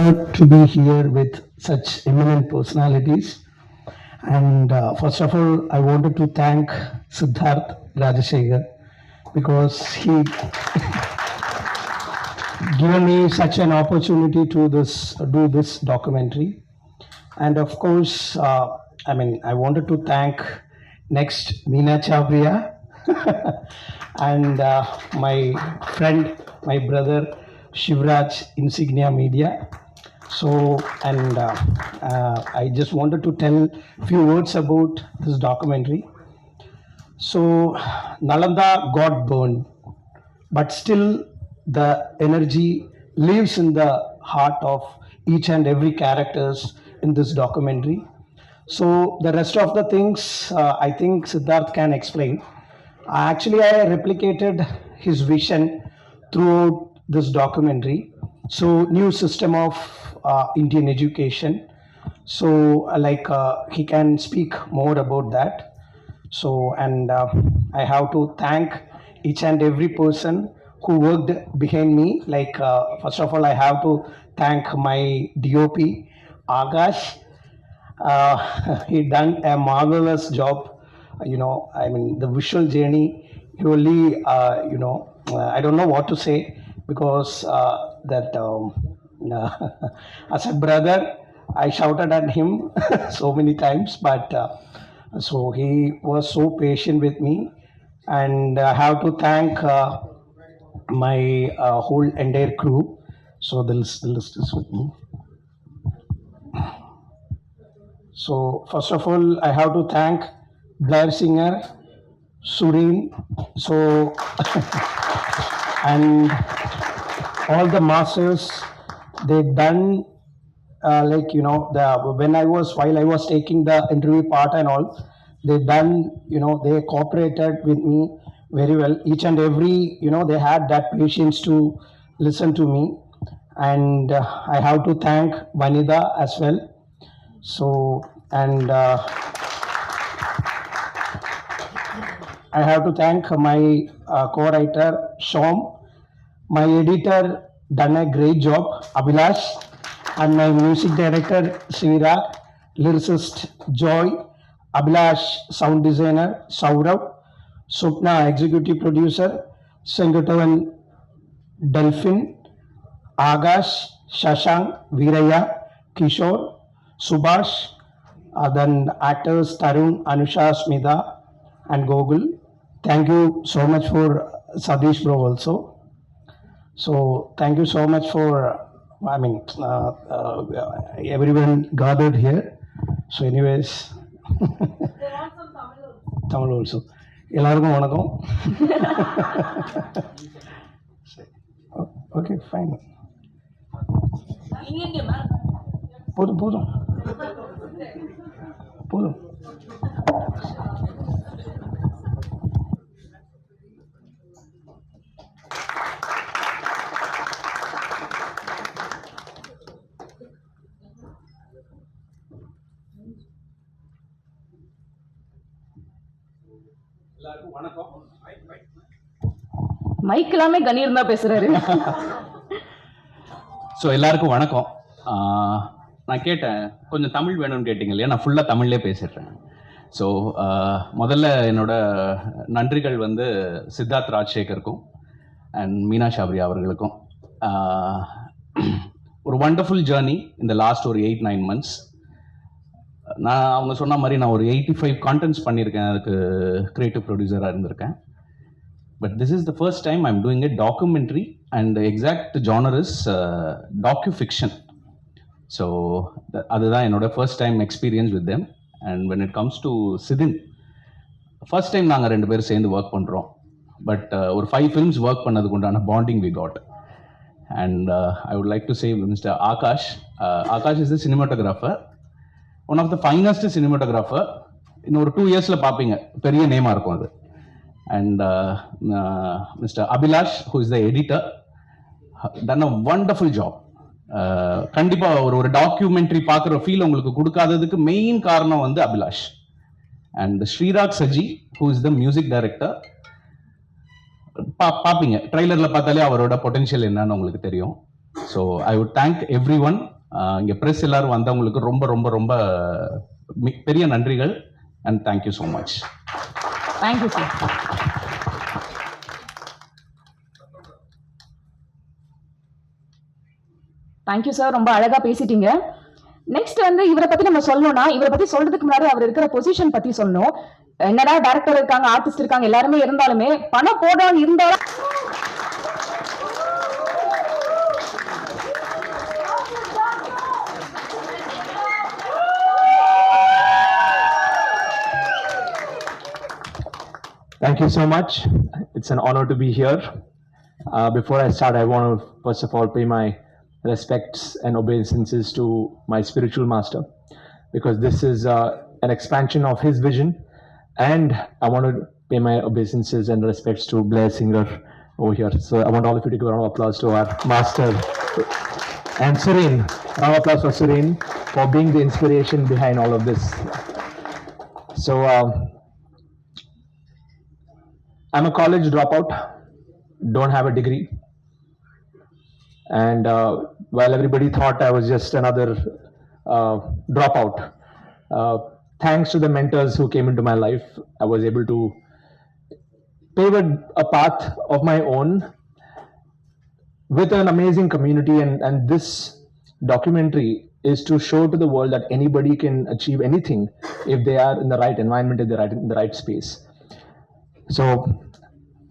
honored to be here with such eminent personalities. And first of all, I wanted to thank Siddharth Rajashekhar because he given me such an opportunity to do this documentary. And of course, I wanted to thank next Meena Chabria and my friend, my brother Shivraj Insignia Media. So, and I just wanted to tell a few words about this documentary. So, Nalanda got burned, but still the energy lives in the heart of each and every characters in this documentary. So the rest of the things I think Siddharth can explain. Actually, I replicated his vision throughout this documentary. So new system of Indian education. So he can speak more about that. So, and I have to thank each and every person who worked behind me. First of all, I have to thank my DOP, Agash. He done a marvelous job. The visual journey. He only, I don't know what to say because as a brother, I shouted at him so many times, but so he was so patient with me, and I have to thank my whole entire crew. So the list is with me. So first of all, I have to thank Blair Singer, Sureen, so and all the masters. They done when I was while I was taking the interview part and all, they done they cooperated with me very well. Each and every they had that patience to listen to me, and I have to thank Vanida as well. So, and I have to thank my co-writer Shom, my editor done a great job, Abhilash, and my music director Srira, lyricist Joy, Abhilash sound designer Saurav, Supna executive producer, Sengatavan Delphin, Agash, Shashank, Viraya, Kishore, Subhash, then actors Tarun, Anusha, Smita, and Gogul. Thank you so much for Sadish bro also. So thank you so much for everyone gathered here. So anyways, Tamil also. எல்லாருக்கும் வணக்கம். Okay fine. போதும் போதும் போதும். எல்லாருக்கும் வணக்கம். Mic எல்லாமே கணீர் தான் பேசுறாரு. ஸோ எல்லாருக்கும் வணக்கம். நான் கேட்டேன் கொஞ்சம் தமிழ் வேணும்னு கேட்டீங்க இல்லையா, நான் ஃபுல்லாக தமிழ்லே பேசிடுறேன். ஸோ முதல்ல என்னோட நன்றிகள் வந்து சித்தார்த் ராஜசேகருக்கும் அண்ட் மீனா ஷாப்ரியா அவர்களுக்கும். ஒரு வண்டர்ஃபுல் ஜேர்னி இந்த லாஸ்ட் ஒரு 8-9 months. நான் அவங்க சொன்ன மாதிரி நான் ஒரு 85 கான்டென்ட்ஸ் பண்ணியிருக்கேன், அதுக்கு கிரியேட்டிவ் ப்ரொடியூசராக இருந்திருக்கேன். But this is the first time I am doing a documentary and exact genre is docufiction. So அதுதான் என்னோட first time experience with them. And when it comes to சிதின், ஃபர்ஸ்ட் டைம் நாங்கள் 2 பேரும் சேர்ந்து ஒர்க் பண்ணுறோம். But ஒரு 5 films work பண்ணதுக்கு உண்டான bonding we got. And I would like to say mister Akash. Akash is the cinematographer, one of the finest cinematographer. இன்னும் ஒரு 2 yearsல பார்ப்பீங்க, பெரிய நேமாக இருக்கும் அது. And mister Abhilash who is the editor, done a wonderful job. கண்டிப்பாக ஒரு டாக்குமெண்ட்ரி பார்க்குற ஃபீல் உங்களுக்கு கொடுக்காததுக்கு மெயின் காரணம் வந்து Abhilash. And Sreerag Saji who is the music director. பார்ப்பீங்க ட்ரெய்லரில் பார்த்தாலே அவரோட பொட்டென்ஷியல் என்னன்னு உங்களுக்கு தெரியும். So I would thank everyone. இங்கே ப்ரெஸ் எல்லாரும் வந்தவங்களுக்கு ரொம்ப ரொம்ப ரொம்ப பெரிய நன்றிகள். அண்ட் thank you so much. Thank you sir. Thank you sir, ரொம்ப அழகா பேசிட்டீங்க. நெக்ஸ்ட் வந்து இவரை பத்தி நம்ம சொல்லணும்னா, இவரை பத்தி சொல்றதுக்கு முன்னாடி அவர் இருக்கிற பொசிஷன் பத்தி சொல்லணும். என்னடா டைரக்டர் இருக்காங்க, ஆர்டிஸ்ட் இருக்காங்க, எல்லாருமே இருந்தாலுமே பணம் போடாம இருந்தாலும் Thank you so much. It's an honor to be here. Before I start, I want to first of all pay my respects and obeisances to my spiritual master, because this is an expansion of his vision. And I want to pay my obeisances and respects to Blair Singer over here. So I want all of you to give a round of applause to our master. And Suren, round of applause for Suren for being the inspiration behind all of this. So I'm a college dropout, don't have a degree. And while everybody thought I was just another dropout, thanks to the mentors who came into my life, I was able to pave a path of my own with an amazing community. And this documentary is to show to the world that anybody can achieve anything if they are in the right environment, if they're in the right space. So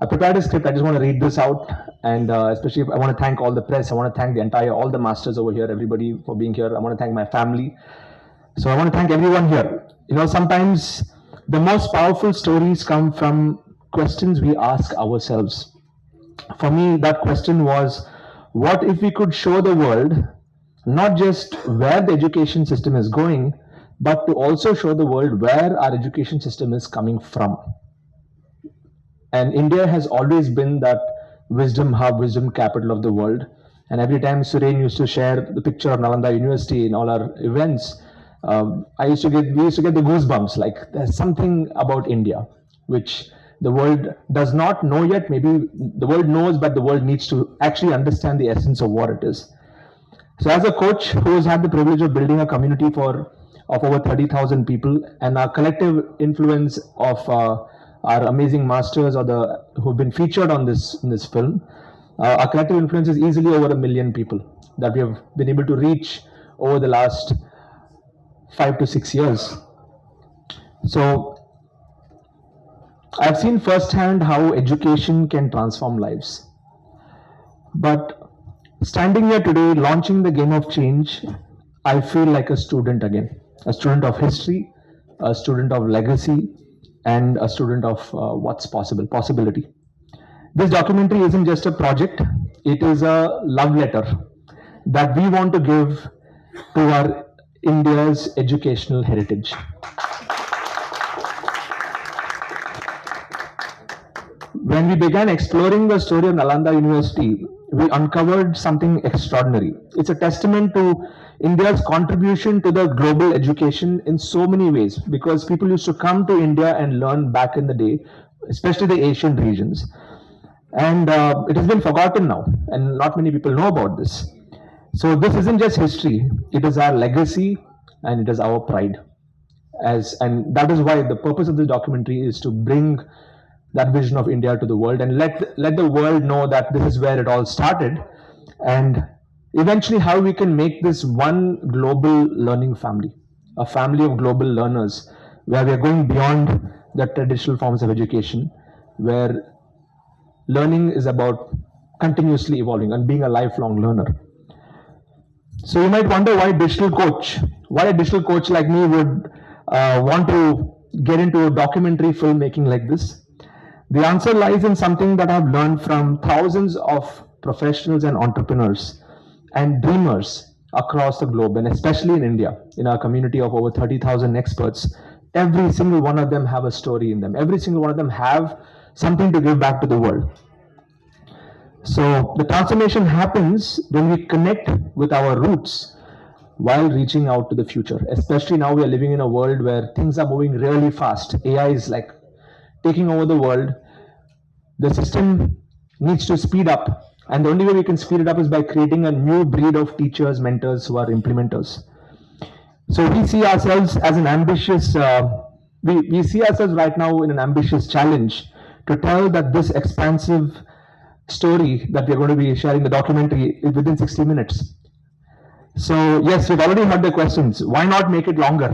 I prepared a script. I just want to read this out, and especially I want to thank all the press. I want to thank all the masters over here, everybody for being here. I want to thank my family. So I want to thank everyone here. You know, sometimes the most powerful stories come from questions we ask ourselves. For me, that question was, what if we could show the world not just where the education system is going, but to also show the world where our education system is coming from. And India has always been that wisdom hub, wisdom capital of the world. And every time Suren used to share the picture of Nalanda University in all our events, we used to get the goosebumps. Like, there's something about India which the world does not know yet. Maybe the world knows, but the world needs to actually understand the essence of what it is. So as a coach who has had the privilege of building a community of over 30,000 people, and our collective influence of our amazing masters who've been featured on in this film, our collective influence is easily over 1 million people that we have been able to reach over the last 5 to 6 years. So I've seen firsthand how education can transform lives. But standing here today, launching the game of change, I feel like a student again, a student of history, a student of legacy, and a student of what's possibility. This documentary isn't just a project, it is a love letter that we want to give to our India's educational heritage. When we began exploring the story of Nalanda University, we uncovered something extraordinary. It's a testament to India's contribution to the global education in so many ways, because people used to come to India and learn back in the day, especially the Asian regions. And it has been forgotten now, and not many people know about this. So this isn't just history, it is our legacy and it is our pride. And that is why the purpose of this documentary is to bring that vision of India to the world, and let the world know that this is where it all started, and eventually how we can make this one global learning family, a family of global learners, where we are going beyond the traditional forms of education, where learning is about continuously evolving and being a lifelong learner. So you might wonder why a digital coach like me would want to get into documentary filmmaking like this. The answer lies in something that I've learned from thousands of professionals and entrepreneurs and dreamers across the globe, and especially in India, in our community of over 30,000 experts. Every single one of them have a story in them. Every single one of them have something to give back to the world. So the transformation happens when we connect with our roots while reaching out to the future. Especially now we are living in a world where things are moving really fast. AI is like taking over the world. The system needs to speed up And the only way we can speed it up is by creating a new breed of teachers, mentors who are implementers. So we see ourselves as an ambitious, we see ourselves right now in an ambitious challenge to tell that this expansive story that we're going to be sharing the documentary is within 60 minutes. So yes, we've already heard the questions. Why not make it longer?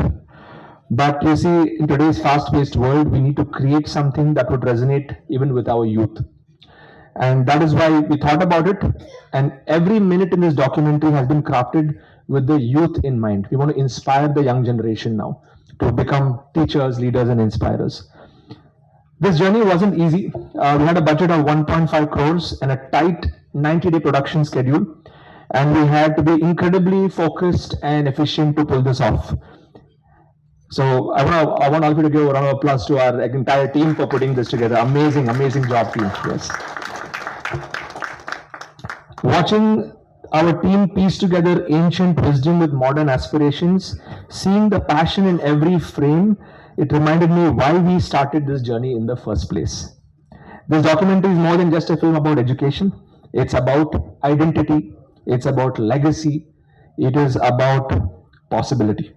But you see, in today's fast-paced world, we need to create something that would resonate even with our youth. And that is why we thought about it. And every minute in this documentary has been crafted with the youth in mind. We want to inspire the young generation now to become teachers, leaders, and inspirers. This journey wasn't easy. We had a budget of 1.5 crores and a tight 90-day production schedule. And we had to be incredibly focused and efficient to pull this off. So I want all of you to give a round of applause to our entire team for putting this together. Amazing, amazing job, team. Yes. Watching our team piece together ancient wisdom with modern aspirations, seeing the passion in every frame, it reminded me why we started this journey in the first place. This documentary is more than just a film about education. It's about identity. It's about legacy. It is about possibility.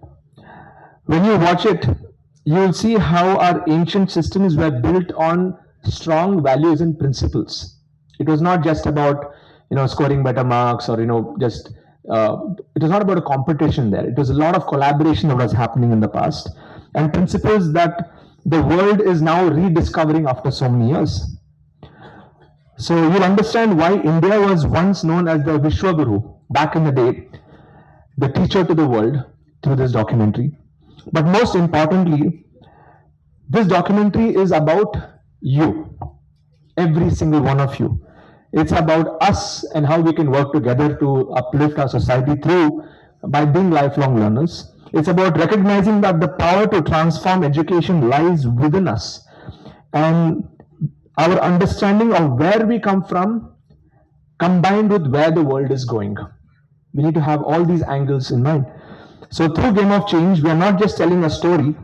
When you watch it, you'll see how our ancient systems were built on strong values and principles. It was not just about, scoring better marks or, just, it was not about a competition there. It was a lot of collaboration that was happening in the past and principles that the world is now rediscovering after so many years. So you'll understand why India was once known as the Vishwaguru back in the day, the teacher to the world through this documentary. But most importantly, this documentary is about you, every single one of you. It's about us and how we can work together to uplift our society through by being lifelong learners. It's about recognizing that the power to transform education lies within us and our understanding of where we come from combined with where the world is going. We need to have all these angles in mind. So through Game of Change, we are not just telling a story,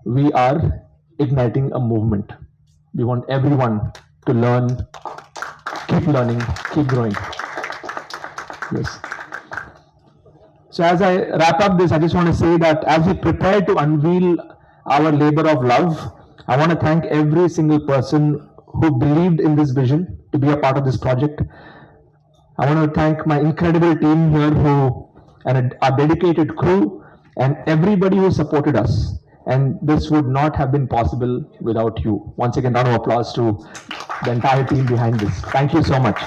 we are igniting a movement. We want everyone to learn, keep growing. Yes. So as I wrap up this, I just want to say that as we prepare to unveil our labor of love, I want to thank every single person who believed in this vision to be a part of this project. I want to thank my incredible team here and our dedicated crew and everybody who supported us. And this would not have been possible without you. Once again, round of applause to the entire team behind this. Thank you so much.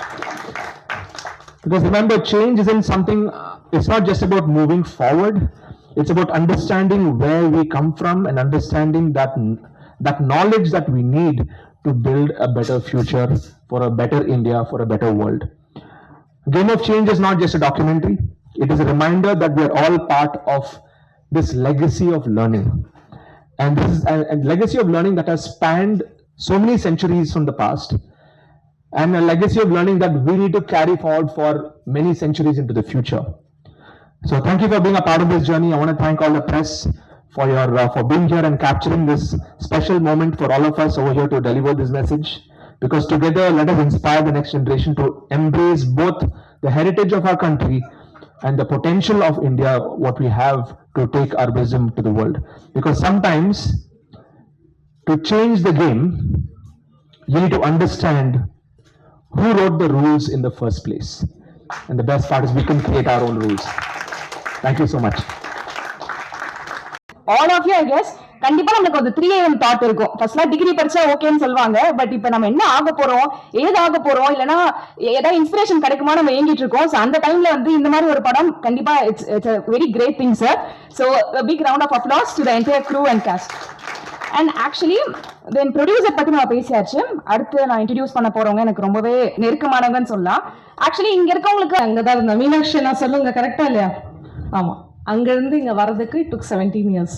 Because remember, change isn't something, it's not just about moving forward. It's about understanding where we come from and understanding that knowledge that we need to build a better future for a better India, for a better world. Game of Change is not just a documentary. It is a reminder that we are all part of this legacy of learning. And this is a legacy of learning that has spanned so many centuries from the past, and a legacy of learning that we need to carry forward for many centuries into the future. So thank you for being a part of this journey. I want to thank all the press for being here and capturing this special moment for all of us over here to deliver this message. Because together, let us inspire the next generation to embrace both the heritage of our country and the potential of India, what we have to take our wisdom to the world. Because sometimes, to change the game, you need to understand who wrote the rules in the first place. And the best part is we can create our own rules. Thank you so much. All of you, I guess, கண்டிப்பா நமக்கு ஒரு 3 AM thought இருக்கும். ஃபர்ஸ்ட்ல degree படிச்சா ஓகேன்னு சொல்லுவாங்க. But இப்போ நம்ம என்ன ஆக போறோம், ஏது ஆக போறோம், இல்லனா ஏதாவது இன்ஸ்பிரேஷன் கிடைக்குமா நம்ம ஏங்கிட்டு இருக்கோம். சோ அந்த டைம்ல இந்த மாதிரி ஒரு படம் கண்டிப்பா it's a very great thing, sir. So a big round of applause to the entire crew and cast. And actually then producer பத்தி நம்ம பேசியாச்சு. அடுத்து நான் இன்ட்ரோடியூஸ் பண்ண போறவங்க எனக்கு ரொம்பவே நெருக்கமானவங்கன்னு சொல்லலாம். ஆக்சுவலி இங்க இருக்கவங்களுக்கு அங்கதான் இருந்த மீனாட்சி நான் சொல்லுங்க கரெக்டா இல்லையா? ஆமா, அங்கிருந்து இங்க வர்றதுக்கு it took 17 years.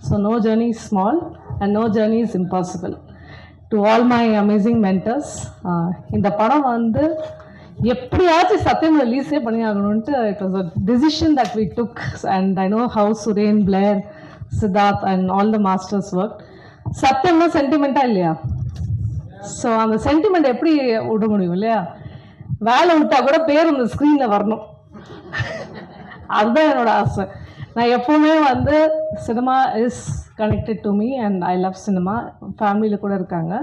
So no journey is small and no journey is impossible. To all my amazing mentors, இந்த படம் எப்படியாச்சும் சத்தியம் ரிலீஸே பண்ணி ஆகணும்ட்டு it was a decision that we took, and I know how Suren, Blair, Siddharth and all the masters worked. சத்தியம்னா சென்டிமெண்டா இல்லையா? So அந்த sentiment எப்படி விட முடியும் இல்லையா? வேலை விட்டா கூட பேர் இந்த ஸ்க்ரீனில் வரணும். அதுதான் என்னோட ஆசை. நான் எப்போவுமே வந்து cinema is connected to me and I love cinema. ஃபேமிலியில் கூட இருக்காங்க.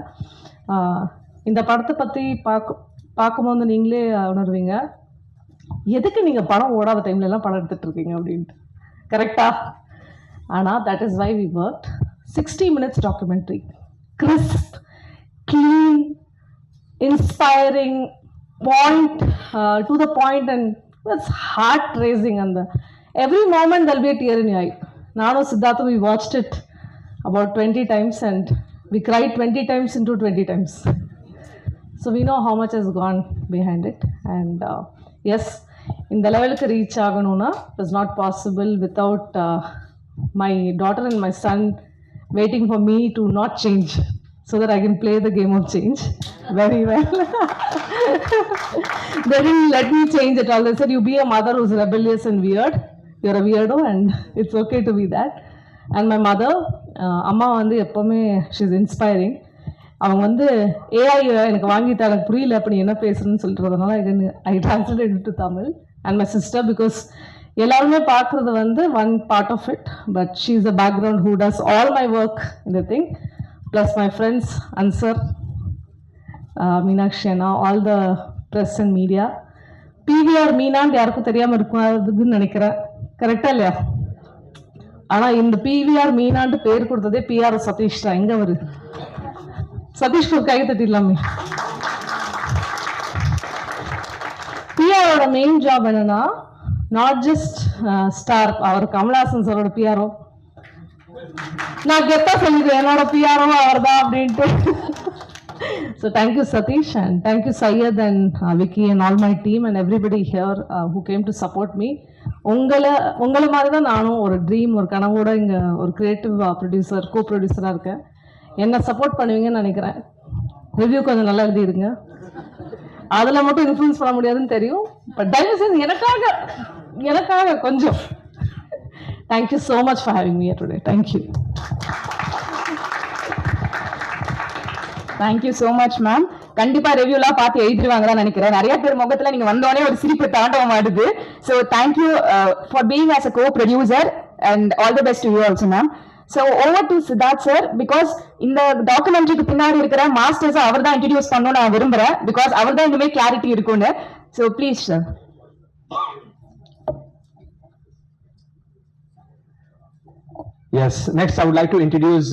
இந்த படத்தை பற்றி பார்க்கும்போது நீங்களே உணர்வீங்க, எதுக்கு நீங்கள் படம் ஓடாத டைம்லலாம் படம் எடுத்துகிட்டு இருக்கீங்க அப்படின்ட்டு. கரெக்டா? ஆனால் that is why we work. 60 minutes documentary, crisp, clean, inspiring, point to the point, and it's heart raising. And every moment there'll be a tear in your eye. Nano Siddhartha, we watched it about 20 times and we cried 20 times into 20 times. So we know how much has gone behind it. And yes, in the level to reach aganuna, it was not possible without my daughter and my son waiting for me to not change so that I can play the game of change very well. They didn't let me change at all. They said, you be a mother who's rebellious and weird. You're a weirdo and it's okay to be that. And my mother, அம்மா வந்து எப்போவுமே she's inspiring. அவங்க வந்து AI எனக்கு வாங்கிட்டு எனக்கு புரியல அப்படி என்ன பேசுறேன்னு சொல்கிறதுனால I translate to Tamil. And my sister, because எல்லாருமே பார்க்குறது வந்து one part of it, but she is a background who does all my work இந்த thing. Plus my friends answer, Meenakshi அண்ணா, all the press and media. PVR மீனான்னு யாருக்கும் தெரியாமல் இருக்குதுன்னு நினைக்கிறேன். கரெக்டா இல்லையா? ஆனால் இந்த பிவிஆர் மீனான்ட்டு பேர் கொடுத்ததே பிஆர் சதீஷ் தான். எங்கே வருது சதீஷ்க்கு ஒரு கை தட்டிடலாமே. பிஆரோட மெயின் ஜாப் என்னன்னா, நாட் ஜஸ்ட் ஸ்டார், அவர் கமல்ஹாசன் சாரோட பிஆரோ. நான் கெத்தா சொல்லிடுவேன் என்னோட பிஆரோ அவர் தான் அப்படின்ட்டு. So thank you Satish, and thank you Syed and Vicky and all my team and everybody here who came to support me. உங்களை மாதிரி தான் நானும் ஒரு ட்ரீம், ஒரு கனவோட இங்கே ஒரு கிரியேட்டிவ் ப்ரொடியூசர், கோ ப்ரொடியூசராக இருக்கேன். என்ன சப்போர்ட் பண்ணுவீங்கன்னு நினைக்கிறேன். ரிவ்யூ கொஞ்சம் நல்லா எழுதிடுங்க. அதில் மட்டும் இன்ஃப்ளூயன்ஸ் பண்ண முடியாதுன்னு தெரியும், பட் தயவு செய்து எனக்காக கொஞ்சம். Thank you so much for having me today. Thank you. Thank you so much ma'am. கண்டிப்பா ரிவ்யூலாம் பார்த்து எழுதிருவாங்கன்னு நினைக்கிறேன். நிறைய பேர் முகத்துல நீங்க வந்தோடனே ஒரு சிரிப்பு தாண்டவ மாட்டுது. So thank you for being as a go producer and all the best to you also ma'am. So over to Siddharth sir, because இந்த டாக்குமெண்ட்ரிக்கு பின்னாடி இருக்கிற மாஸ்டர்ஸ் அவர் தான் இன்ட்ரடியூஸ் பண்ணணும்னு நான் விரும்புறேன், பிகாஸ் அவர் தான் இனிமே கிளாரிட்டி இருக்கும்னு. So please sir. Yes, next I would like to introduce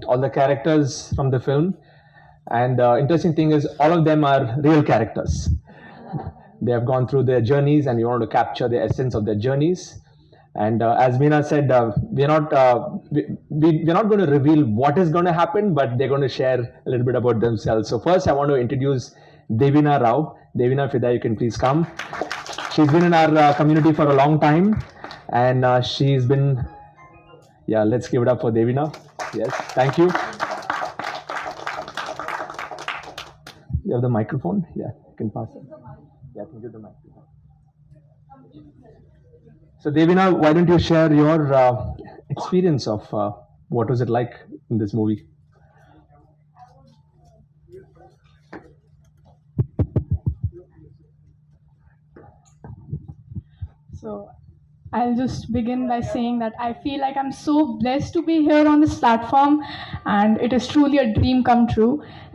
all the characters from the film. And interesting thing is, all of them are real characters. They have gone through their journeys, and we want to capture the essence of their journeys. And as Meena said, we're not going to reveal what is going to happen, but they're going to share a little bit about themselves. So first, I want to introduce Devina Rao. Devina Fida, you can please come. She's been in our community for a long time, and she's been. Yeah, let's give it up for Devina. Yes, thank you. You have the microphone? Yeah, you can pass it. Yeah, I can give the microphone. So Devina, why don't you share your experience of what was it like in this movie? So I'll just begin by saying that I feel like I'm so blessed to be here on this platform, and it is truly a dream come true.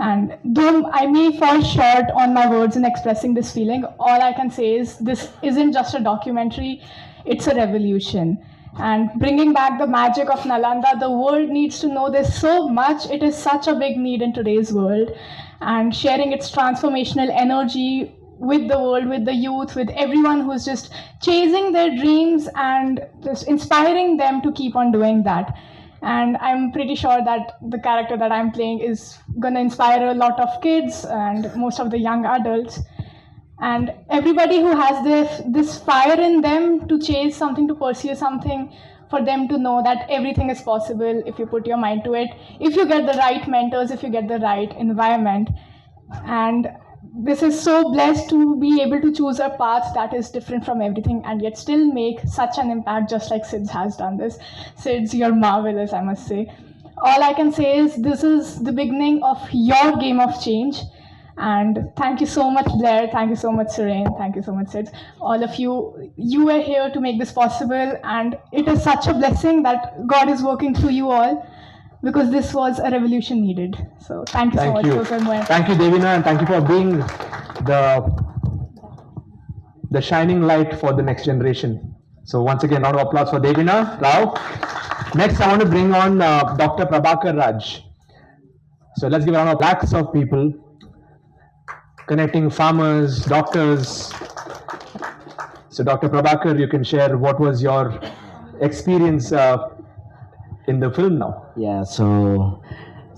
And though I may fall short on my words in expressing this feeling, all I can say is this isn't just a documentary, it's a revolution. And bringing back the magic of Nalanda, the world needs to know this so much. It is such a big need in today's world. And sharing its transformational energy with the world, with the youth, with everyone who's just chasing their dreams and just inspiring them to keep on doing that. And I'm pretty sure that the character that I'm playing is going to inspire a lot of kids and most of the young adults. And everybody who has this fire in them to chase something, to pursue something, for them to know that everything is possible if you put your mind to it, if you get the right mentors, if you get the right environment. And this is so blessed to be able to choose a path that is different from everything and yet still make such an impact, just like Sids has done this. Sids, you're marvelous, I must say. All I can say is this is the beginning of your game of change. And thank you so much, Blair. Thank you so much, Suren. Thank you so much, Sid. All of you, you were here to make this possible. And it is such a blessing that God is working through you all, because this was a revolution needed. So thank you so Thank much, you. Kokomo. Thank you, Devina, and thank you for being the shining light for the next generation. So once again, round of applause for Devina Rao. Next, I want to bring on Dr. Prabhakar Raj. So let's give a round of lakhs of people connecting farmers, doctors. So Dr. Prabhakar, you can share what was your experience in the film now. Yeah,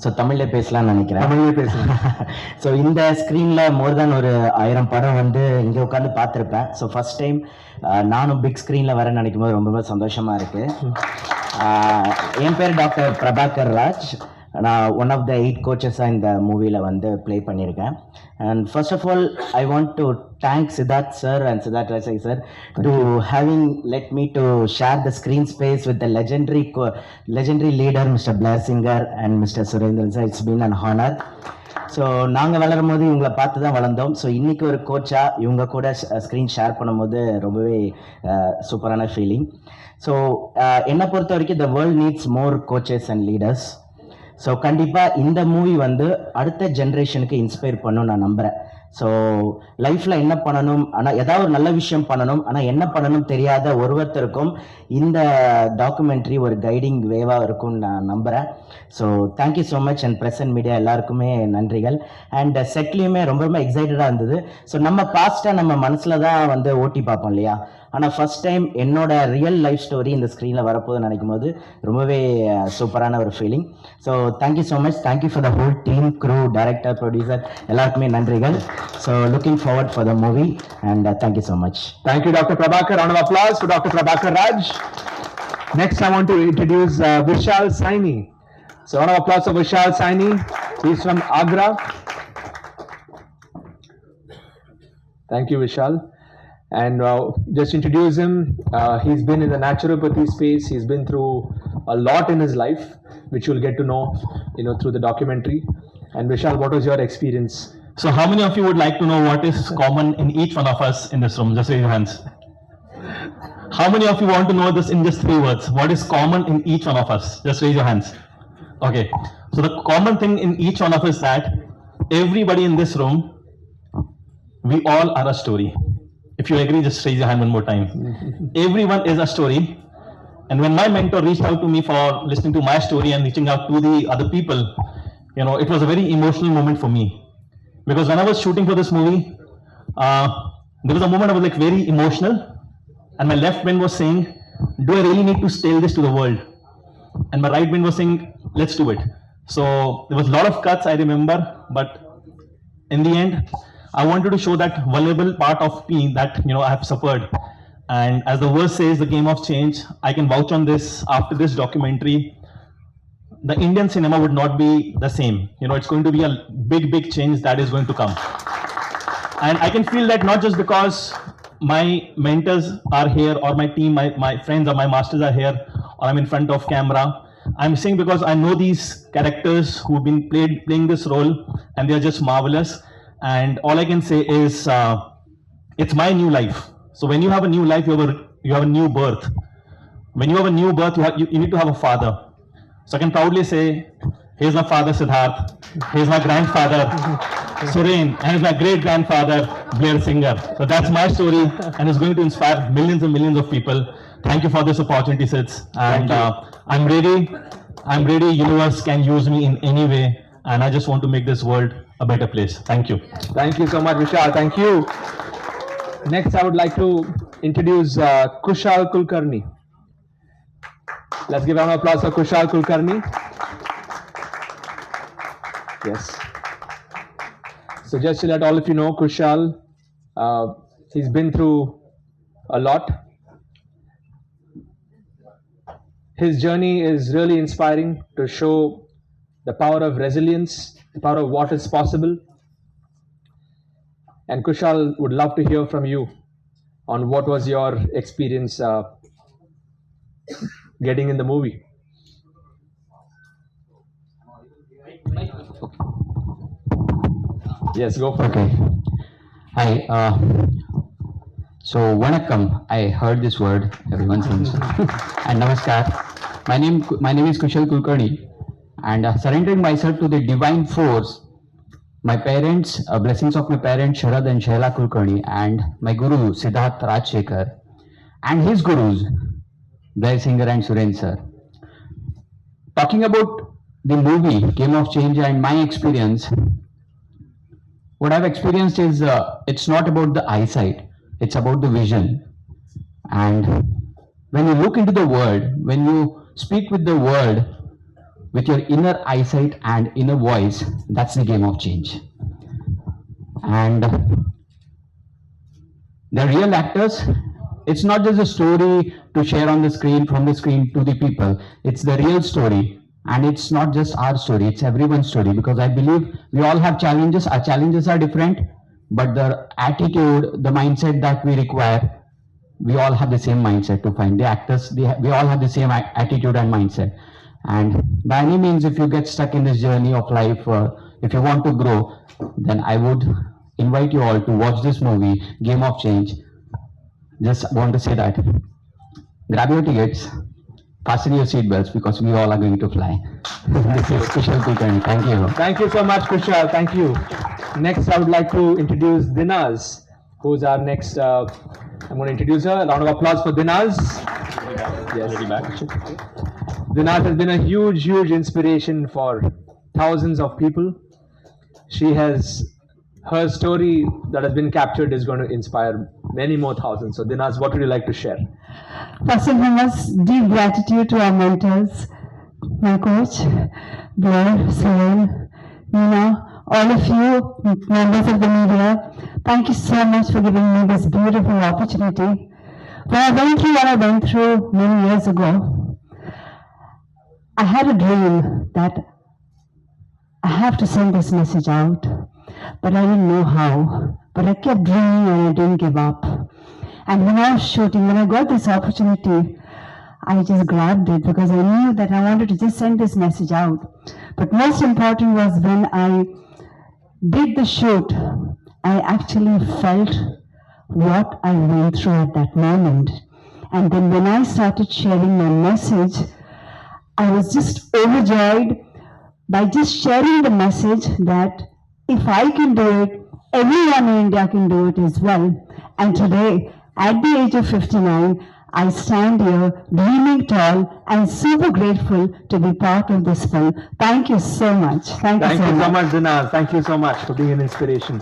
so தமிழில் பேசலாம்னு நினைக்கிறேன். தமிழ்ல பேசுங்க. So இந்த ஸ்க்ரீனில் மோர் தேன் ஒரு 1000 படம் வந்து இங்கே உட்காந்து பார்த்துருப்பேன். ஸோ ஃபஸ்ட் டைம் நானும் பிக் ஸ்க்ரீனில் வரேன்னு நினைக்கும் போது ரொம்ப சந்தோஷமாக இருக்குது. என் பேர் டாக்டர் பிரபாகர் ராஜ். நான் ஒன் ஆஃப் த 8 கோச்சஸாக இந்த மூவியில் வந்து ப்ளே பண்ணியிருக்கேன். And first of all I want to thank Siddharth sir and Siddharth Raj sir to having let me to share the screen space with the legendary leader mister Blair Singer and mister Surendran sir. It's been an honour. So நாங்கள் வளரும் போது இவங்களை பார்த்து தான் வளர்ந்தோம். So இன்றைக்கி ஒரு கோச்சாக இவங்க கூட ஸ்க்ரீன் ஷேர் பண்ணும்போது ரொம்பவே சூப்பரான ஃபீலிங். ஸோ என்னை பொறுத்த வரைக்கும் the world needs more coaches and leaders. So கண்டிப்பாக இந்த மூவி வந்து அடுத்த ஜென்ரேஷனுக்கு இன்ஸ்பயர் பண்ணணும்னு நான் நம்புகிறேன். ஸோ லைஃப்பில் என்ன பண்ணணும், ஆனால் ஏதாவது ஒரு நல்ல விஷயம் பண்ணணும், ஆனால் என்ன பண்ணணும் தெரியாத ஒருத்தருக்கும் இந்த டாக்குமெண்ட்ரி ஒரு கைடிங் வேவாக இருக்கும்னு நான் நம்புகிறேன். So thank you so much and press and media எல்லாருக்குமே நன்றிகள். அண்ட் செட்லேயுமே ரொம்ப எக்ஸைட்டடாக இருந்தது. ஸோ நம்ம பாஸ்ட்டாக நம்ம மனசில் தான் வந்து ஓட்டி பார்ப்போம் இல்லையா, ஆனால் ஃபஸ்ட் டைம் என்னோட ரியல் லைஃப் ஸ்டோரி இந்த ஸ்க்ரீனில் வரப்போகுதுன்னு நினைக்கும் போது ரொம்பவே சூப்பரான ஒரு feeling. So thank you so much. Thank you for the whole team, crew, director, producer எல்லாருக்குமே நன்றிகள். So looking forward for the movie and thank you so much. Thank you, Dr. Prabhakar. Round of applause for Dr. Prabhakar Raj. Next, I want to introduce Vishal Saini. So, round of applause for Vishal Saini. He's from Agra. Thank you, Vishal. And just introduce him. He's been in the naturopathy space. He's been through a lot in his life, which you'll get to know, through the documentary. And Vishal, what was your experience? So how many of you would like to know what is common in each one of us in this room? Just raise your hands. How many of you want to know this in just 3 words? What is common in each one of us? Just raise your hands. Okay. So the common thing in each one of us is that everybody in this room, we all are a story. If you agree, just raise your hand one more time. Everyone is a story. And when my mentor reached out to me for listening to my story and reaching out to the other people, it was a very emotional moment for me. Because when I was shooting for this movie, there was a moment I was like very emotional. And my left brain was saying, do I really need to tell this to the world? And my right brain was saying, let's do it. So there was a lot of cuts, I remember. But in the end, I wanted to show that vulnerable part of me that I have suffered. And as the verse says, the game of change, I can vouch on this. After this documentary, the Indian cinema would not be the same. It's going to be a big change that is going to come. And I can feel that not just because my mentors are here or my team, my friends or my masters are here or I'm in front of camera. I'm saying because I know these characters who've been playing this role and they are just marvelous. And all I can say is, it's my new life. So when you have a new life, you have a new birth. When you have a new birth, you need to have a father. So I can proudly say, here's my father Siddharth, here's my grandfather Suren, and here's my great-grandfather Blair Singer. So that's my story, and it's going to inspire millions and millions of people. Thank you for this opportunity, Sids. And I'm ready. Universe can use me in any way, and I just want to make this world a better place. Thank you. Thank you so much, Vishal. Thank you. Next, I would like to introduce Kushal Kulkarni. Let's give a round of applause for Kushal Kulkarni. Yes. So just to let all of you know, Kushal, he's been through a lot. His journey is really inspiring to show the power of resilience, the power of what is possible. And Kushal would love to hear from you on what was your experience getting in the movie. Yes, go for it. Okay. Hi. So, Vanakkam. I heard this word. Everyone seems. And Namaskar. My name is Kushal Kulkarni. And surrendering myself to the divine force, my parents, blessings of my parents Sharad and Shaila Kulkarni, and my guru Siddharth Rajshekar, and his gurus Jai Singer and Suren sir. Talking about the movie Game of Change and my experience, what I've experienced is it's not about the eyesight, it's about the vision. And when you look into the world, when you speak with the world with your inner eyesight and inner voice, that's the game of change. And the real actors, it's not just a story to share on the screen, from the screen to the people. It's the real story. And it's not just our story, it's everyone's story. Because I believe we all have challenges. Our challenges are different, but the attitude, the mindset that we require, we all have the same mindset to find. The actors, we all have the same attitude and mindset. And by any means, if you get stuck in this journey of life, if you want to grow, then I would invite you all to watch this movie, Game of Change. Just want to say that. Grab your tickets, fasten your seatbelts because we all are going to fly. This is Kushal Kulkarni. Thank you. Thank you so much, Kushal. Thank you. Next, I would like to introduce Dinaz, who's our next. I'm going to introduce her. A round of applause for Dinaz. Yes. Dinaz has been a huge, huge inspiration for thousands of people. She has her story that has been captured is going to inspire many more thousands. So, Dinaz, what would you like to share? First and foremost, deep gratitude to our mentors, my coach, Blair, Cyril, Nina, all of you, members of the media. Thank you so much for giving me this beautiful opportunity. When I went through what I went through many years ago, I had a dream that I have to send this message out, but I didn't know how. But I kept dreaming and I didn't give up. And when I was shooting, when I got this opportunity, I just grabbed it because I knew that I wanted to just send this message out. But most important was when I did the shoot, I actually felt what I went through at that moment. And then when I started sharing my message, I was just overjoyed by just sharing the message that if I can do it, everyone in India can do it as well. And today, at the age of 59, I stand here dreaming tall and super grateful to be part of this film. Thank you so much. Thank you so much, Dinaz. Thank you so much for being an inspiration.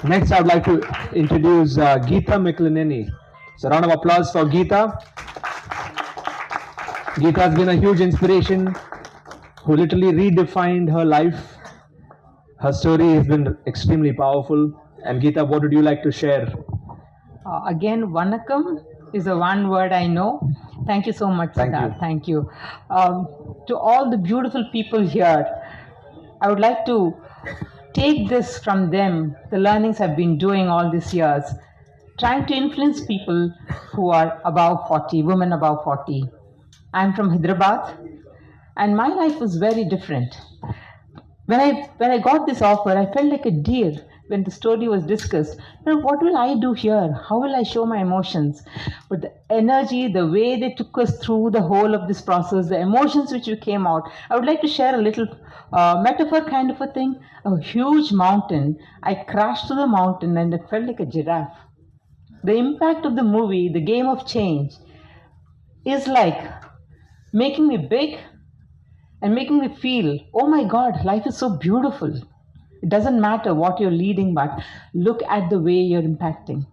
Next, I would like to introduce Geeta Miklaneni. So, a round of applause for Geeta. Geeta has been a huge inspiration who literally redefined her life. Her story has been extremely powerful. And Geeta, what would you like to share? Again, Vanakkam is the one word I know. Thank you so much, Siddharth. Thank you. To all the beautiful people here, I would like to take this from them, the learnings I've been doing all these years, trying to influence people who are above 40, women above 40. I'm from Hyderabad, and my life was very different. When I got this offer, I felt like a deer when the story was discussed. Now, what will I do here? How will I show my emotions? But the energy, the way they took us through the whole of this process, the emotions which came out, I would like to share a little metaphor kind of a thing. A huge mountain. I crashed to the mountain and it felt like a giraffe. The impact of the movie, the game of change, is like making me big and making me feel, oh my God, life is so beautiful. It doesn't matter what you're leading, but look at the way you're impacting.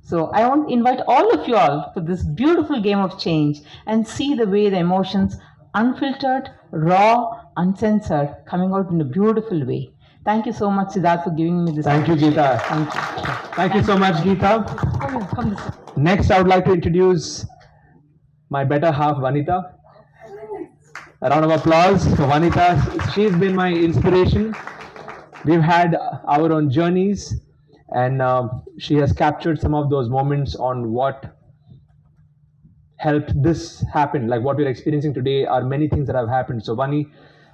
So I want to invite all of you all for this beautiful game of change and see the way the emotions, unfiltered, raw, uncensored, coming out in a beautiful way. Thank you so much, Siddharth, for giving me this. Thank you, Geeta. Thank you. Thank you so much, Geeta. Come this way. Next, I would like to introduce my better half, Vanita. A round of applause for Vanita. She's been my inspiration. We've had our own journeys, and she has captured some of those moments on what helped this happen. Like what we're experiencing today are many things that have happened. So, Vani,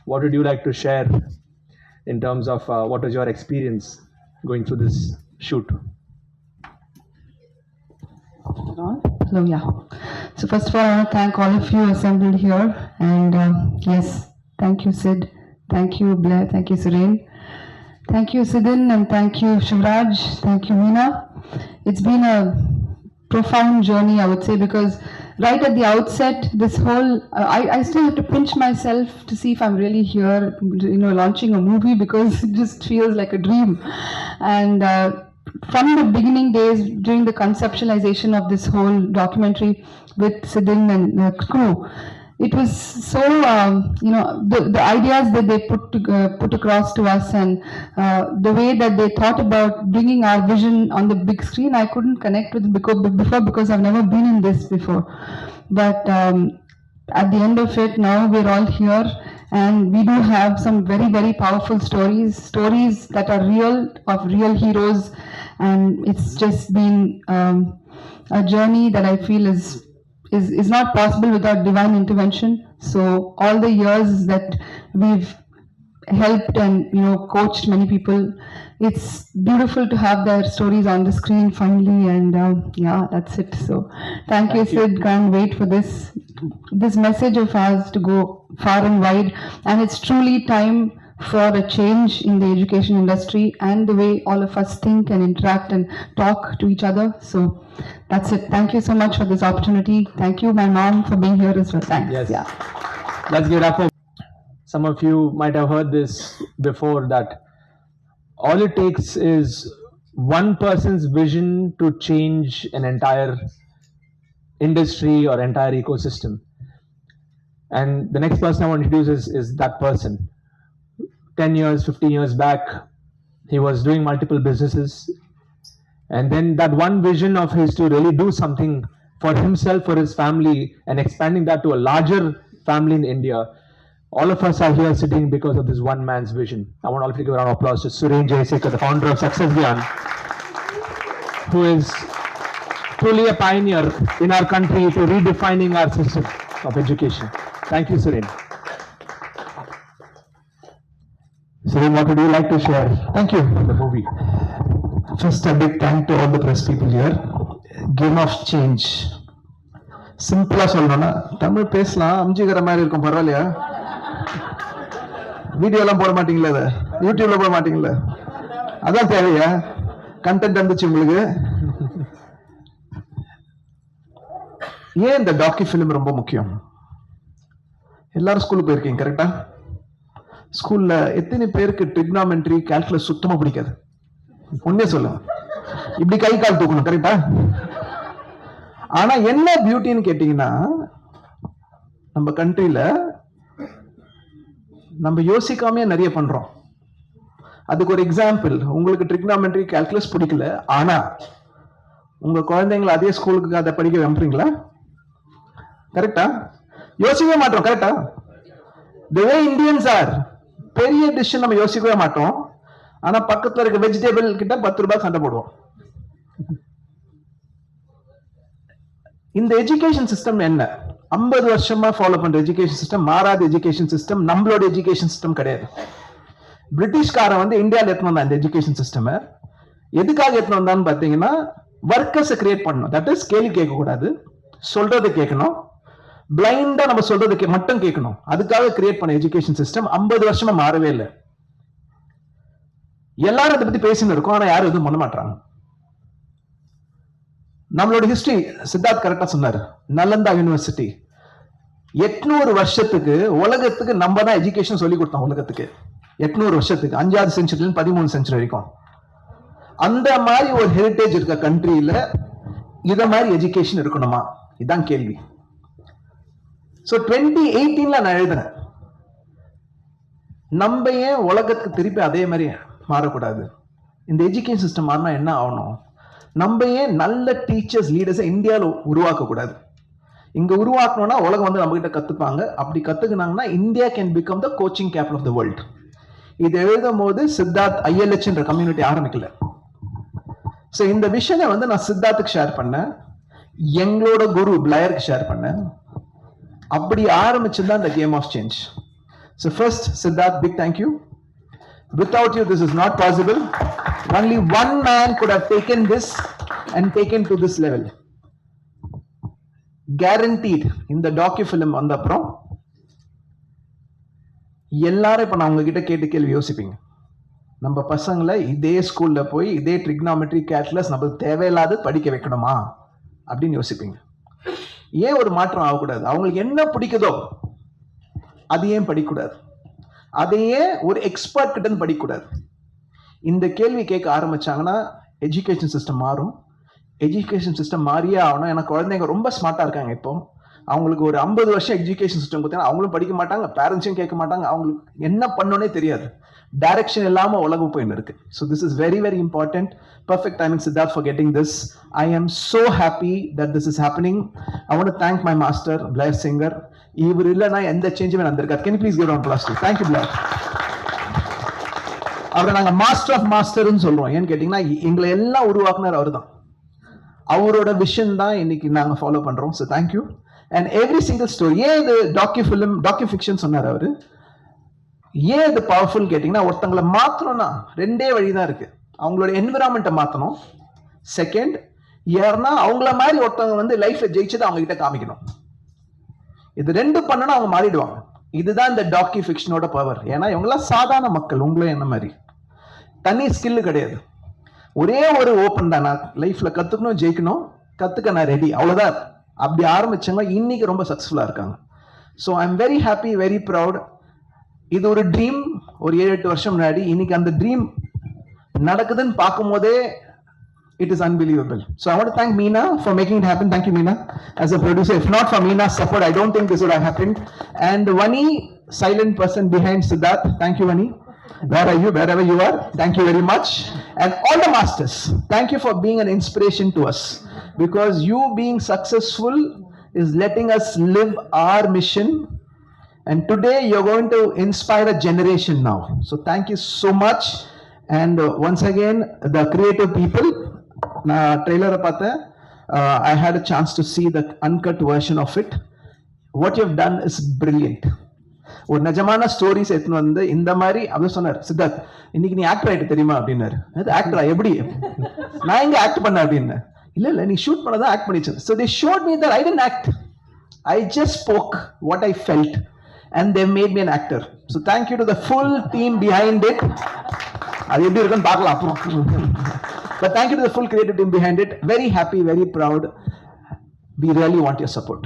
what would you like to share in terms of what was your experience? going through this shoot. Hello, yeah. So first of all, I want to thank all of you assembled here, and yes, thank you, Sid. Thank you, Blair. Thank you, Suren. Thank you, Sidin, and thank you, Shivraj. Thank you, Meena. It's been a profound journey, I would say, because right at the outset, this whole I still have to pinch myself to see if I'm really here, launching a movie, because it just feels like a dream. And from the beginning days, during the conceptualization of this whole documentary with Sidin and the crew, it was so, the ideas that they put across to us, and the way that they thought about bringing our vision on the big screen, I couldn't connect with before because I've never been in this before. But at the end of it, now we're all here, and we do have some very, very powerful stories that are real, of real heroes, and it's just been a journey that I feel is not possible without divine intervention. So all the years that we've helped and coached many people, it's beautiful to have their stories on the screen finally, and yeah, that's it. So thank you, Sid. Can't wait for this message of ours to go far and wide, and it's truly time for a change in the education industry and the way all of us think and interact and talk to each other. So that's it. Thank you so much for this opportunity. Thank you, my mom, for being here as well. Thanks. Yes. Yeah. Let's give it up. Some of you might have heard this before, that all it takes is one person's vision to change an entire industry or entire ecosystem. And the next person I want to introduce is that person. 10 years, 15 years back, he was doing multiple businesses. And then that one vision of his to really do something for himself, for his family, and expanding that to a larger family in India. All of us are here sitting because of this one man's vision. I want all of you to give a round of applause to Suren Jayasekar, the founder of Success Beyond, who is truly a pioneer in our country to redefining our system of education. Thank you, Suren. Suren, what would you like to share? Thank you. On the movie. First, a big thank to all the press people here. Game of change. சிம்பிளா சொல்லணும்னா தமிழ் பேசலாம், அம்ஜிக்கிற மாதிரி இருக்கும், பரவாயில்லையா? வீடியோலாம் போட மாட்டீங்களா? அதை யூடியூப்ல போட மாட்டீங்களா? அதான் தேவையா? கண்டென்ட் வந்துச்சு உங்களுக்கு? ஏன் இந்த டாக்கி ஃபிலிம் ரொம்ப முக்கியம்? எல்லாரும் ஸ்கூலுக்கு போயிருக்கீங்க, கரெக்டா? ஸ்கூல்ல எத்தனை பேருக்கு ட்ரிக்னாமெட்ரி, கால்குலஸ் சுத்தமா பிடிக்காது? உண்மையா சொல்லுங்க. இப்படி கை கால் தூக்கணும், கரெக்டா? ஆனா என்ன பியூட்டின்னு கேட்டீங்கன்னா, நம்ம கண்ட்ரியில நம்ம யோசிக்காமயே நிறைய பண்றோம். அதுக்கு ஒரு எக்ஸாம்பிள், உங்களுக்கு ட்ரிக்னாமெட்ரி, கால்குலஸ் பிடிக்கல, ஆனா உங்க குழந்தைங்களை அதே ஸ்கூலுக்கு அதை படிக்க அனுப்புறீங்களா? கரெக்டா? யோசிக்கவே மாட்டோம், கரெக்டா? The way Indians are, பெரிய டிஷ் நம்ம யோசிக்கவே மாட்டோம், ஆனா பக்கத்துல இருக்க வெஜிடபிள் கிட்ட 10 ரூபாய் சண்டை போடுவோம். இந்த எஜுகேஷன் சிஸ்டம் என்ன? 50 வருஷமா ஃபாலோ பண்ற எஜுகேஷன் சிஸ்டம், மாறாத எஜுகேஷன் சிஸ்டம், நம்மளோட எஜுகேஷன் சிஸ்டம் கிடையாது. பிரிட்டிஷ்காரன் வந்து இந்தியாவில் எடுத்துன்னு வந்தான் இந்த எஜுகேஷன் சிஸ்டம். எதுக்காக எடுத்துன்னு வந்தான்னு பாத்தீங்கன்னா, ஒர்க்கர்ஸை கிரியேட் பண்ணணும். தட் இஸ், கேள்வி கேட்க கூடாது, சொல்றதை கேட்கணும், பிளைண்டா நம்ம சொல்றது மட்டும் கேட்கணும். அதுக்காக கிரியேட் பண்ண எஜுகேஷன் சிஸ்டம் 50 வருஷமா மாறவே இல்லை. எல்லாரும் அதை பத்தி பேசின்னு இருக்கோம், ஆனா யாரும் எதுவும் பண்ண மாட்டாங்க. நம்மளோட ஹிஸ்டரி சித்தார்த் கரெக்டா சொன்னாரு. நலந்தா யூனிவர்சிட்டி 800 வருஷத்துக்கு உலகத்துக்கு நம்ம தான் எஜுகேஷன் சொல்லி கொடுத்தோம். உலகத்துக்கு 800 வருஷத்துக்கு, 5வது செஞ்சுரியில 13 செஞ்சுரி வரைக்கும். அந்த மாதிரி ஒரு ஹெரிட்டேஜ் இருக்க கண்ட்ரியில இத மாதிரி எஜுகேஷன் இருக்கணுமா? இதுதான் கேள்வி. ஸோ 2018 நான் எழுதுறேன், நம்ம ஏன் உலகத்துக்கு திருப்பி அதே மாதிரி மாறக்கூடாது? இந்த எஜுகேஷன் சிஸ்டம் மாறினா என்ன ஆகணும்? நம்ம ஏன் நல்ல டீச்சர்ஸ், லீடர்ஸை இந்தியாவில் உருவாக்க கூடாது? இங்க உருவாக்கணும்னா உலகம் வந்து நம்ம கிட்ட கத்துப்பாங்க. அப்படி கத்துக்கினாங்கன்னா India can become the coaching capital of the world. இது எழுதும் போது சித்தார்த் ILH என்ற கம்யூனிட்டி ஆரம்பிக்கல. ஸோ இந்த விஷயத்தை வந்து நான் சித்தார்த்துக்கு ஷேர் பண்ணேன், எங்களோட குரு பிளேயருக்கு ஷேர் பண்ணேன். அப்படி ஆரம்பிச்சுதான் இந்த game of change. So first Siddharth, big thank you. Without you, this is not possible. Only one man could have taken this and taken to this level. Guaranteed. இந்த டாக்யூ ஃபிலிம் வந்த அப்புறம் எல்லாரும் இப்போ நான் உங்ககிட்ட கேட்டு கேள்வி யோசிப்பீங்க. நம்ம பசங்களை இதே ஸ்கூல்ல போய் இதே ட்ரிக்னாமெட்ரி கேல்குலஸ் நம்மளுக்கு தேவையில்லாத படிக்க வைக்கணுமா அப்படின்னு யோசிப்பீங்க. ஏன் ஒரு மாற்றம் ஆகக்கூடாது? அவங்களுக்கு என்ன பிடிக்குதோ அது ஏன் படிக்கக்கூடாது? அதையே ஒரு எக்ஸ்பர்ட் கிட்ட படிக்கக்கூடாது? இந்த கேள்வி கேட்க ஆரம்பிச்சாங்கன்னா எஜுகேஷன் சிஸ்டம் மாறும். எஜுகேஷன் சிஸ்டம் மாறியே ஆகணும். ஏன்னா குழந்தைங்க ரொம்ப ஸ்மார்ட்டாக இருக்காங்க. இப்போ அவங்களுக்கு ஒரு 50 வருஷம் எஜுகேஷன் சிஸ்டம் பார்த்தீங்கன்னா அவங்களும் படிக்க மாட்டாங்க, பேரண்ட்ஸையும் கேட்க மாட்டாங்க, அவங்களுக்கு என்ன பண்ணணுன்னே தெரியாது. டைரக்ஷன் இல்லாமல் உலகம் போயின்னு இருக்கு. So this is very very important. Perfect timing, Siddharth, for getting this. I am so happy that this is happening. I want to thank my master, Blair Singer. இவர் இல்லைன்னா எந்த சேஞ்சுமே நடந்திருக்காது. Can you please give round of applause? Thank you, Blair. அவரை நாங்கள் master of மாஸ்டர்னு சொல்றோம். ஏன்னு கேட்டிங்கன்னா எங்களை எல்லாம் உருவாக்குனர் அவர் தான். அவரோட விஷன் தான் இன்னைக்கு நாங்கள் ஃபாலோ பண்றோம். So thank you. And every single story. ஏன் இது டாக்யூ ஃபிக்ஷன் சொன்னார் அவரு? ஏன் இது பவர்ஃபுல் கேட்டிங்கன்னா, ஒருத்தங்களை மாற்றணும்னா 2 வழி தான் இருக்கு. அவங்களோட என்விரான்மெண்ட்டை மாற்றணும். செகண்ட், யாருன்னா அவங்கள மாதிரி ஒருத்தவங்க வந்து லைஃப்ல ஜெயிச்சதை அவங்க கிட்ட காமிக்கணும். இது 2 பண்ணணும், அவங்க மாறிடுவாங்க. இதுதான் இந்த டாக்யூ ஃபிக்ஷனோட பவர். ஏன்னா இவங்கெல்லாம் சாதாரண மக்கள், உங்களும் என்ன மாதிரி. தனி ஸ்கில்லு கிடையாது. ஒரே ஒரு ஓப்பன் தான், நான் லைஃப்ல கத்துக்கணும், ஜெயிக்கணும், கத்துக்க நான் ரெடி, அவ்வளவுதான். அப்படி ஆரம்பிச்சவங்க இன்னைக்கு ரொம்ப சக்சஸ்ஃபுல்லா இருக்காங்க. So I am very happy, very proud. இது ஒரு ட்ரீம் ஒரு 7-8 வருஷம் முன்னாடி. இன்னைக்கு அந்த ட்ரீம் நடக்குதுன்னு பார்க்கும் போதே it is unbelievable. So I want to thank Meena for making it happen. Thank you, Meena, as a producer. If not for Meena's support, I don't think this would have happened. And Vani, silent person behind Siddharth. Thank you, Vani. Where are you? Wherever you are, thank you very much. And all the masters, thank you for being an inspiration to us, because you being successful is letting us live our mission. And today you're going to inspire a generation now. So thank you so much. And once again, the creative people, நான் ட்ரெய்லரை பார்த்தேன். I had a chance to see the uncut version of it. What you have done is brilliant. ஒரு நிஜமான stories எடுத்துன்னு வந்து இந்த மாதிரி அவர் சொன்னார், சித்தார்த் இன்னைக்கு நீ ஆக்டர் ஆயிட்டு தெரியுமா அப்படின்னாரு. அது ஆக்டரா? எப்படி? நான் எங்க ஆக்ட் பண்ண அப்படின்னு. இல்ல நீ ஷூட் பண்ணதான் ஆக்ட் பண்ணிச்சு. So they showed me that I didn't act. I just spoke what I felt and they made me an actor. So thank you to the full team behind it. அது எப்படி இருக்குன்னு பார்க்கலாம் அப்புறம். But thank you to the full creative team behind it. Very happy, very proud. We really want your support.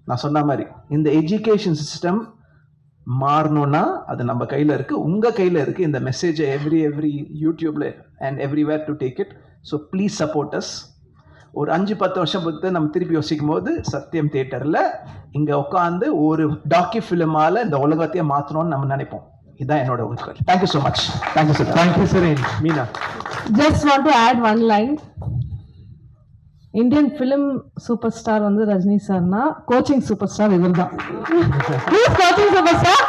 நான் சொன்ன மாதிரி இந்த education system மாறணும்னா அது நம்ம கையில இருக்கு, உங்க கையில இருக்கு. இந்த மெசேஜ் எவ்ரி யூடியூப்ல and everywhere to take it. So please support us. ஒரு 5-10 வருஷம் பொறுத்து நம்ம திருப்பி யோசிக்கும் போது சத்யம் தியேட்டர்ல இங்க உட்காந்து ஒரு டாக்யூ ஃபிலிமால இந்த உலகத்தையே மாற்றணும்னு நம்ம நினைப்போம். இதான் என்னோட உட்கார். Thank you so much. Thank you sir. Thank you sir. Meena, Just want to add one line. Indian film superstar வந்து ரஜினி சார்னா, கோச்சிங் சூப்பர் ஸ்டார் இவர் தான். Coaching super star.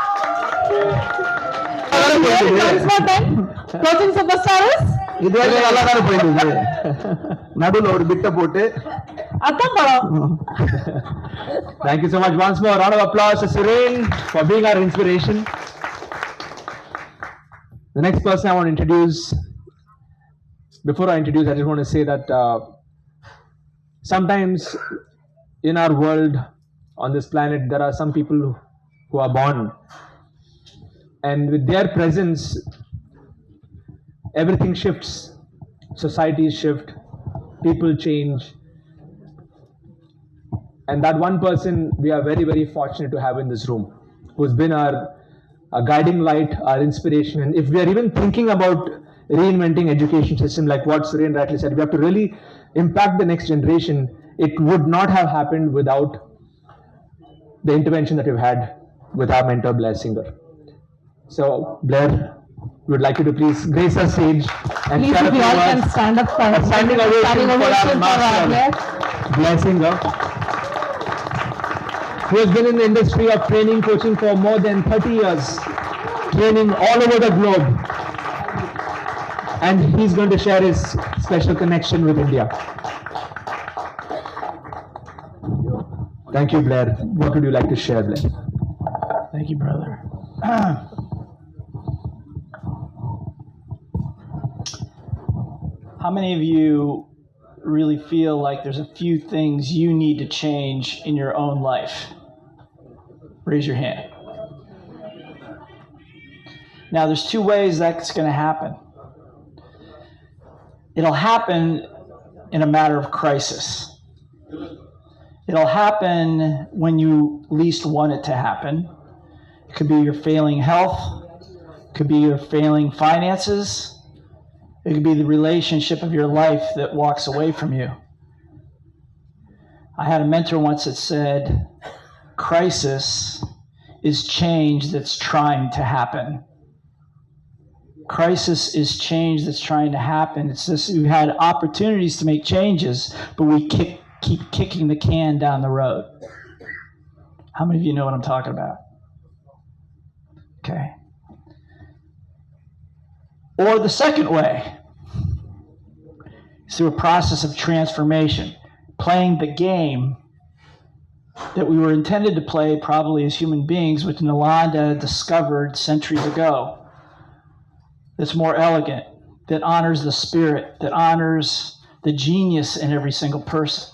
Coaching super star இது வரைக்கும் நல்லா தான் போயிடுது. நடுவில் ஒரு பிட்ட போட்டு அதான் படம். Thank you so much. Once more, round of applause to Suren for being our inspiration. The next person I want to introduce, before I introduce, I just want to say that sometimes in our world, on this planet, there are some people who are born, and with their presence, everything shifts. Societies shift, people change, and that one person we are very, very fortunate to have in this room, who's been our guiding light, our inspiration. And if we are even thinking about reinventing education system, like what Suren rightly said, we have to really impact the next generation. It would not have happened without the intervention that we've had with our mentor Blair Singer. So Blair, we would like you to please grace our stage and Please, if you all can stand up for a standing ovation for our master Blair Singer, who has been in the industry of training, coaching for more than 30 years, training all over the globe. And he's going to share his special connection with India. Thank you, Blair. What would you like to share, Blair? Thank you, brother. How many of you really feel like there's a few things you need to change in your own life? Raise your hand. Now, there's two ways that's going to happen. It'll happen in a matter of crisis. It'll happen when you least want it to happen. It could be your failing health. It could be your failing finances. It could be the relationship of your life that walks away from you. I had a mentor once that said, crisis is change that's trying to happen. Crisis is change that's trying to happen. It's just we've had opportunities to make changes, but we keep kicking the can down the road. How many of you know what I'm talking about? Okay. Or the second way is through a process of transformation, playing the game that we were intended to play probably as human beings, which Nalanda discovered centuries ago. That's more elegant, that honors the spirit, that honors the genius in every single person.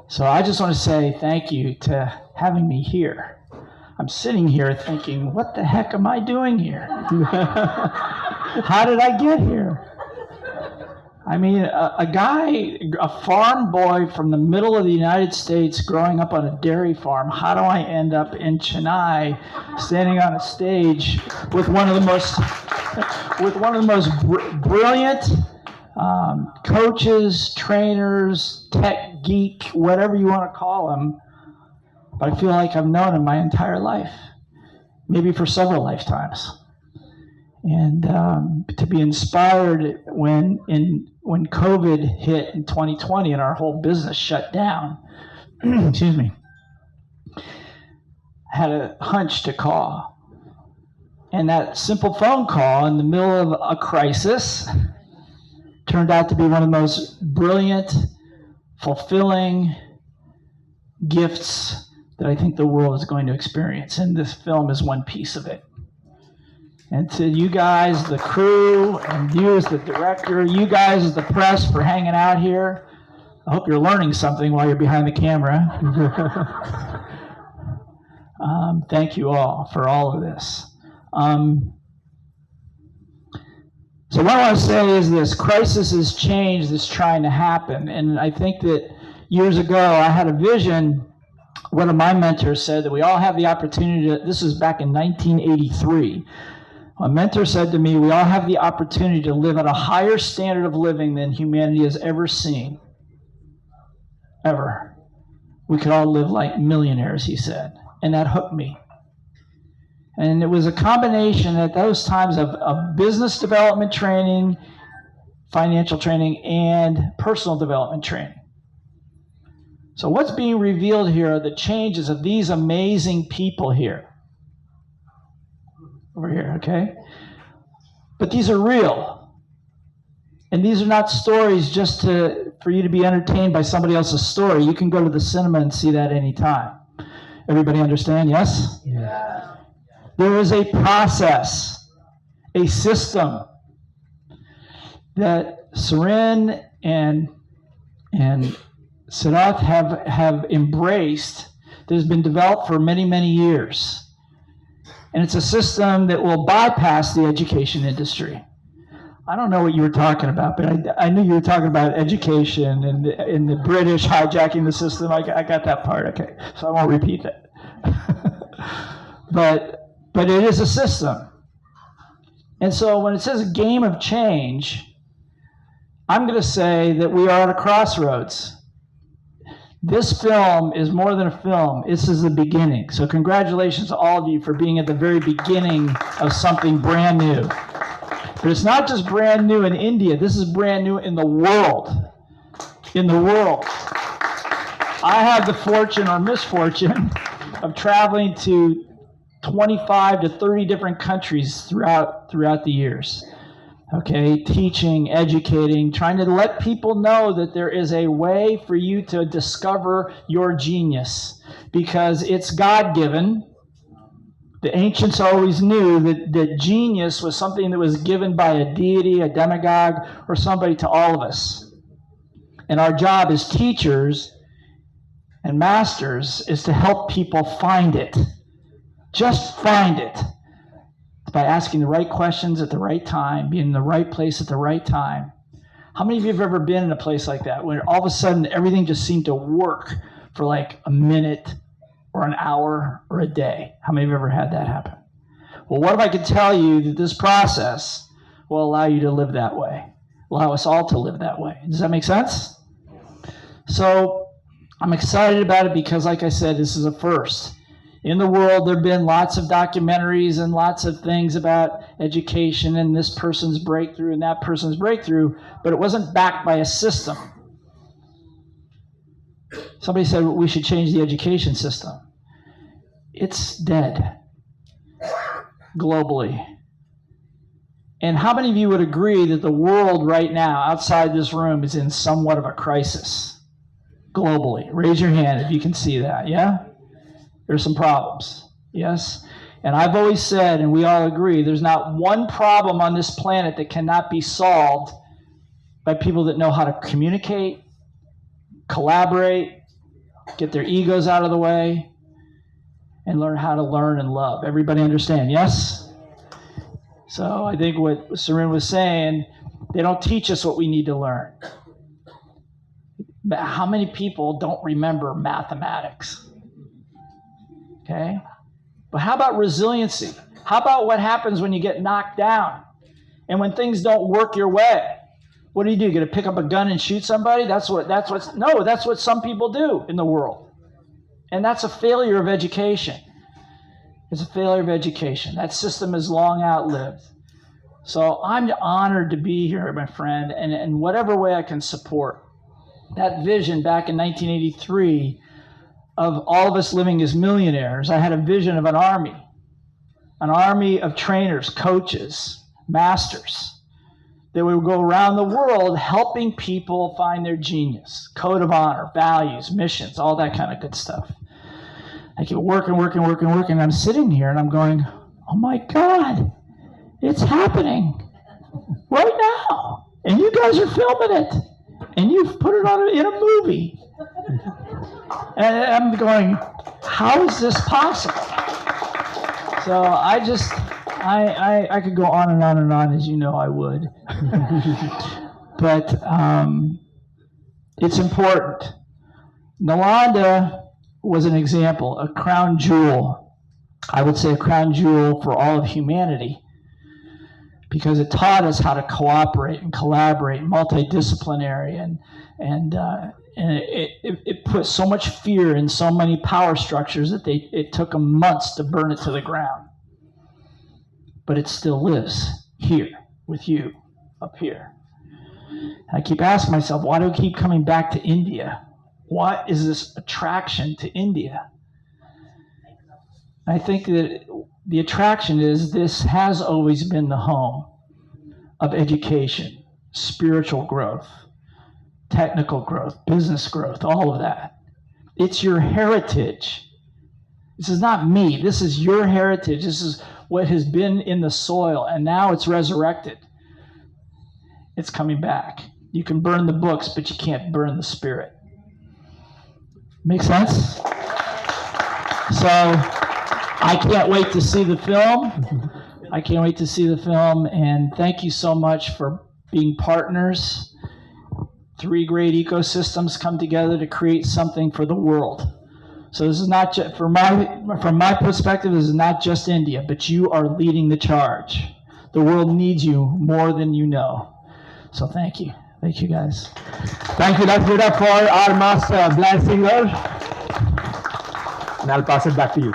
So I just want to say thank you to having me here. I'm sitting here thinking, what the heck am I doing here? How did I get here? I mean, a guy, a farm boy from the middle of the United States growing up on a dairy farm, how do I end up in Chennai standing on a stage with one of the most brilliant coaches, trainers, tech geek, whatever you want to call them, but I feel like I've known him my entire life, maybe for several lifetimes. And to be inspired when COVID hit in 2020 and our whole business shut down, excuse me, I had a hunch to call. And that simple phone call in the middle of a crisis turned out to be one of the most brilliant, fulfilling gifts that I think the world is going to experience. And this film is one piece of it. And to you guys, the crew, and you as the director, you guys as the press for hanging out here. I hope you're learning something while you're behind the camera. Thank you all for all of this. So what I want to say is this: crisis is change that's trying to happen. And I think that years ago I had a vision. One of my mentors said that we all have the opportunity to, this was back in 1983. A mentor said to me, we all have the opportunity to live at a higher standard of living than humanity has ever seen. Ever. We could all live like millionaires, he said. And that hooked me. And it was a combination at those times of business development training, financial training, and personal development training. So what's being revealed here are the changes of these amazing people here. Over here, okay? But these are real. And these are not stories just for you to be entertained by somebody else's story. You can go to the cinema and see that anytime. Everybody understand, yes? Yeah. There is a process, a system that Seren and Siddharth have embraced that has been developed for many, many years. And it's a system that will bypass the education industry. I don't know what you were talking about, but I knew you were talking about education and the British hijacking the system. I got that part, okay. So I won't repeat that. But it is a system. And so when it says a game of change, I'm going to say that we are at a crossroads. This film is more than a film. This is the beginning. So congratulations to all of you for being at the very beginning of something brand new. But it's not just brand new in India. This is brand new in the world. In the world. I have the fortune or misfortune of traveling to 25 to 30 different countries throughout the years. Okay, teaching, educating, trying to let people know that there is a way for you to discover your genius, because it's God-given, The ancients always knew that genius was something that was given by a deity, a demagogue, or somebody to all of us. And our job as teachers and masters is to help people find it. Just find it. By asking the right questions at the right time, being in the right place at the right time. How many of you have ever been in a place like that where all of a sudden everything just seemed to work for like a minute or an hour or a day? How many of you have ever had that happen? Well, what if I could tell you that this process will allow you to live that way, allow us all to live that way? Does that make sense? So I'm excited about it because, like I said, this is a first. In the world, there have been lots of documentaries and lots of things about education and this person's breakthrough and that person's breakthrough, but it wasn't backed by a system. Somebody said we should change the education system. It's dead globally. And how many of you would agree that the world right now, outside this room, is in somewhat of a crisis globally? Raise your hand if you can see that, yeah? There's some problems, yes? And I've always said, and we all agree, there's not one problem on this planet that cannot be solved by people that know how to communicate, collaborate, get their egos out of the way, and learn how to learn and love. Everybody understand, yes? So I think what Sarin was saying, they don't teach us what we need to learn. But how many people don't remember mathematics? Okay? But how about resiliency? How about what happens when you get knocked down and when things don't work your way? What do? You're going to pick up a gun and shoot somebody? That's what some people do in the world. And that's a failure of education. It's a failure of education. That system is long outlived. So I'm honored to be here, my friend, and in whatever way I can support that vision back in 1983 of all of us living as millionaires. I had a vision of an army of trainers, coaches, masters, that would go around the world helping people find their genius, code of honor, values, missions, all that kind of good stuff. I keep working. I'm sitting here and I'm going, oh my God, it's happening right now. And you guys are filming it. And you've put it on in a movie. And I'm going, how is this possible? So I could go on and on and on, as you know I would. But it's important. Nalanda was an example, a crown jewel. I would say a crown jewel for all of humanity, because it taught us how to cooperate and collaborate, multidisciplinary, and it put so much fear in so many power structures that it took them months to burn it to the ground. But it still lives here with you up here. I keep asking myself, why do I keep coming back to India? What is this attraction to India? I think that the attraction is this has always been the home of education, spiritual growth, technical growth, business growth, all of that. It's your heritage. This is not me. This is your heritage. This is what has been in the soil, and now it's resurrected. It's coming back. You can burn the books, but you can't burn the spirit. Make sense? So I can't wait to see the film. I can't wait to see the film, and thank you so much for being partners. 3 great ecosystems come together to create something for the world. So this is not just, from my perspective, this is not just India, but you are leading the charge. The world needs you more than you know. So thank you. Thank you, guys. Thank you. Let's give it up for our master, blind singer. And I'll pass it back to you.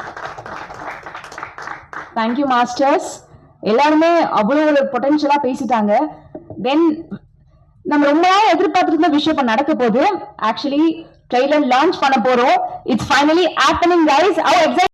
Thank you, masters. எல்லாருமே அவ்வளோ ஒரு பொட்டன்ஷியலா பேசிட்டாங்க. தென் நம்ம ரொம்ப நாள் எதிர்பார்த்துருந்த விஷயம் இப்ப நடக்க போகுது. ஆக்சுவலி ட்ரெய்லர் லான்ச் பண்ண போறோம். It's finally happening guys.